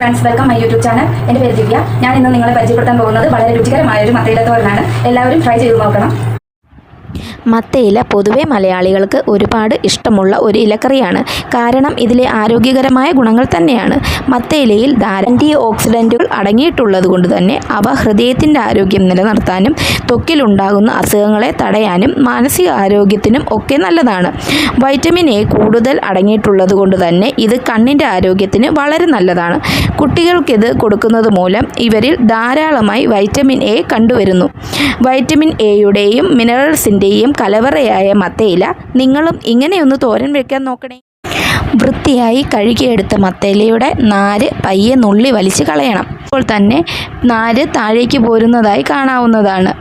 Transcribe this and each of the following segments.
Friends, welcome my YouTube channel. എൻ്റെ പേര് ദിവ്യ. ഞാൻ ഇന്ന് നിങ്ങളെ പരിചയപ്പെടുത്താൻ പോകുന്നത് വളരെ രുചികരമായ ഒരു മത്തയില തോരനാണ്. എല്ലാവരും ട്രൈ ചെയ്ത് നോക്കണം. മത്തയില പൊതുവെ മലയാളികൾക്ക് ഒരുപാട് ഇഷ്ടമുള്ള ഒരു ഇലക്കറിയാണ്. കാരണം ഇതിലെ ആരോഗ്യകരമായ ഗുണങ്ങൾ തന്നെയാണ്. മത്തയിലയിൽ ആൻറ്റി ഓക്സിഡൻറ്റുകൾ അടങ്ങിയിട്ടുള്ളത് കൊണ്ട് തന്നെ അവ ഹൃദയത്തിൻ്റെ ആരോഗ്യം നിലനിർത്താനും ത്വക്കിലുണ്ടാകുന്ന അസുഖങ്ങളെ തടയാനും മാനസിക ആരോഗ്യത്തിനും ഒക്കെ നല്ലതാണ്. വൈറ്റമിൻ എ കൂടുതൽ അടങ്ങിയിട്ടുള്ളത് കൊണ്ട് തന്നെ ഇത് കണ്ണിൻ്റെ ആരോഗ്യത്തിന് വളരെ നല്ലതാണ്. കുട്ടികൾക്കിത് കൊടുക്കുന്നത് മൂലം ഇവരിൽ ധാരാളമായി വൈറ്റമിൻ എ കണ്ടുവരുന്നു. വൈറ്റമിൻ എയുടെയും മിനറൽസിൻ്റെയും കലവറയായ മത്തയില നിങ്ങളും ഇങ്ങനെയൊന്ന് തോരൻ വെക്കാൻ നോക്കണേ. വൃത്തിയായി കഴുകിയെടുത്ത മത്തയിലയുടെ നാര് പയ്യെ നുള്ളി വലിച്ച് കളയണം. അപ്പോൾ തന്നെ നാര് താഴേക്ക് പോരുന്നതായി കാണാവുന്നതാണ്.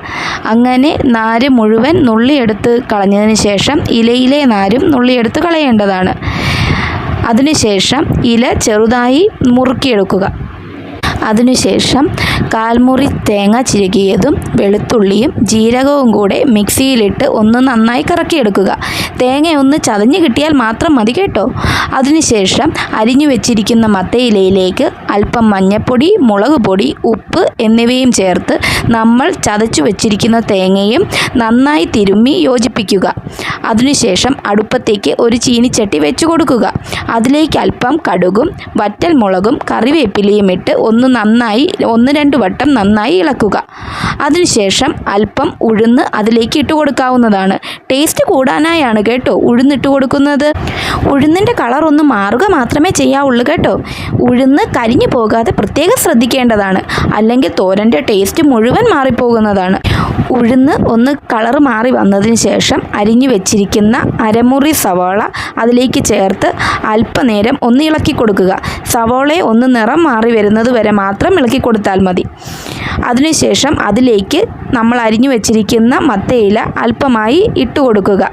അങ്ങനെ നാര് മുഴുവൻ നുള്ളിയെടുത്ത് കളഞ്ഞതിന് ശേഷം ഇലയിലെ നാരും നുള്ളിയെടുത്ത് കളയേണ്ടതാണ്. അതിനുശേഷം ഇല ചെറുതായി മുറുക്കിയെടുക്കുക. അതിനുശേഷം കാൽമുറി തേങ്ങ ചിരകിയതും വെളുത്തുള്ളിയും ജീരകവും കൂടെ മിക്സിയിലിട്ട് ഒന്ന് നന്നായി കറക്കിയെടുക്കുക. തേങ്ങ ഒന്ന് ചതഞ്ഞ് കിട്ടിയാൽ മാത്രം മതി കേട്ടോ. അതിനുശേഷം അരിഞ്ഞു വെച്ചിരിക്കുന്ന മത്തയിലയിലേക്ക് അല്പം മഞ്ഞൾപ്പൊടി, മുളക് പൊടി, ഉപ്പ് എന്നിവയും ചേർത്ത് നമ്മൾ ചതച്ചു വെച്ചിരിക്കുന്ന തേങ്ങയും നന്നായി തിരുമ്മി യോജിപ്പിക്കുക. അതിനുശേഷം അടുപ്പത്തേക്ക് ഒരു ചീനിച്ചട്ടി വെച്ച് കൊടുക്കുക. അതിലേക്ക് അല്പം കടുകും വറ്റൽ മുളകും കറിവേപ്പിലയും ഇട്ട് ഒന്ന് രണ്ട് വട്ടം നന്നായി ഇളക്കുക. അതിനുശേഷം അല്പം ഉഴുന്ന് അതിലേക്ക് ഇട്ട് കൊടുക്കാവുന്നതാണ്. ടേസ്റ്റ് കൂടാനായാണ് കേട്ടോ ഉഴുന്നിട്ട് കൊടുക്കുന്നത്. ഉഴുന്നിൻ്റെ കളർ ഒന്ന് മാറുക മാത്രമേ ചെയ്യാവുള്ളൂ കേട്ടോ. ഉഴുന്ന് കരിഞ്ഞു പോകാതെ പ്രത്യേകം ശ്രദ്ധിക്കേണ്ടതാണ്, അല്ലെങ്കിൽ തോരൻ്റെ ടേസ്റ്റ് മുഴുവൻ മാറിപ്പോകുന്നതാണ്. ഉഴുന്ന് ഒന്ന് കളർ മാറി വന്നതിന് ശേഷം അരിഞ്ഞു വെച്ചിരിക്കുന്ന അരമുറി സവാള അതിലേക്ക് ചേർത്ത് അല്പനേരം ഒന്ന് ഇളക്കി കൊടുക്കുക. സവാളയെ ഒന്ന് നിറം മാറി വരുന്നത് വരെ മാത്രം ഇളക്കി കൊടുത്താൽ മതി. അതിനുശേഷം അതിലേക്ക് നമ്മൾ അരിഞ്ഞു വെച്ചിരിക്കുന്ന മത്തയില അല്പമായി ഇട്ട് കൊടുക്കുക.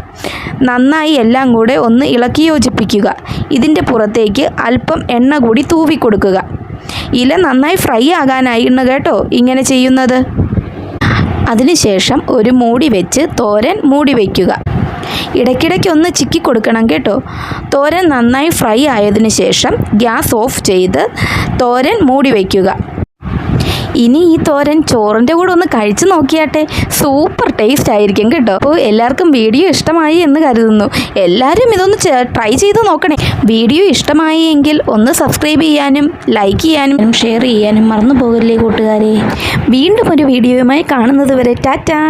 നന്നായി എല്ലാം കൂടെ ഒന്ന് ഇളക്കി യോജിപ്പിക്കുക. ഇതിൻ്റെ പുറത്തേക്ക് അല്പം എണ്ണ കൂടി തൂവി കൊടുക്കുക. ഇല നന്നായി ഫ്രൈ ആകാനായിരുന്നു കേട്ടോ ഇങ്ങനെ ചെയ്യുന്നത്. അതിനുശേഷം ഒരു മൂടി വെച്ച് തോരൻ മൂടി വയ്ക്കുക. ഇടയ്ക്കിടയ്ക്ക് ഒന്ന് ചിക്കി കൊടുക്കണം കേട്ടോ. തോരൻ നന്നായി ഫ്രൈ ആയതിനു ശേഷം ഗ്യാസ് ഓഫ് ചെയ്ത് തോരൻ മൂടി വയ്ക്കുക. ഇനി ഈ തോരൻ ചോറിൻ്റെ കൂടെ ഒന്ന് കഴിച്ച് നോക്കിയാട്ടെ. സൂപ്പർ ടേസ്റ്റ് ആയിരിക്കും കേട്ടോ. അപ്പോൾ എല്ലാവർക്കും വീഡിയോ ഇഷ്ടമായി എന്ന് കരുതുന്നു. എല്ലാവരും ഇതൊന്ന് ട്രൈ ചെയ്ത് നോക്കണേ. വീഡിയോ ഇഷ്ടമായി എങ്കിൽ ഒന്ന് സബ്സ്ക്രൈബ് ചെയ്യാനും ലൈക്ക് ചെയ്യാനും ഷെയർ ചെയ്യാനും മറന്നു പോകല്ലേ കൂട്ടുകാരെ. വീണ്ടും ഒരു വീഡിയോയുമായി കാണുന്നത് വരെ ടാറ്റാ.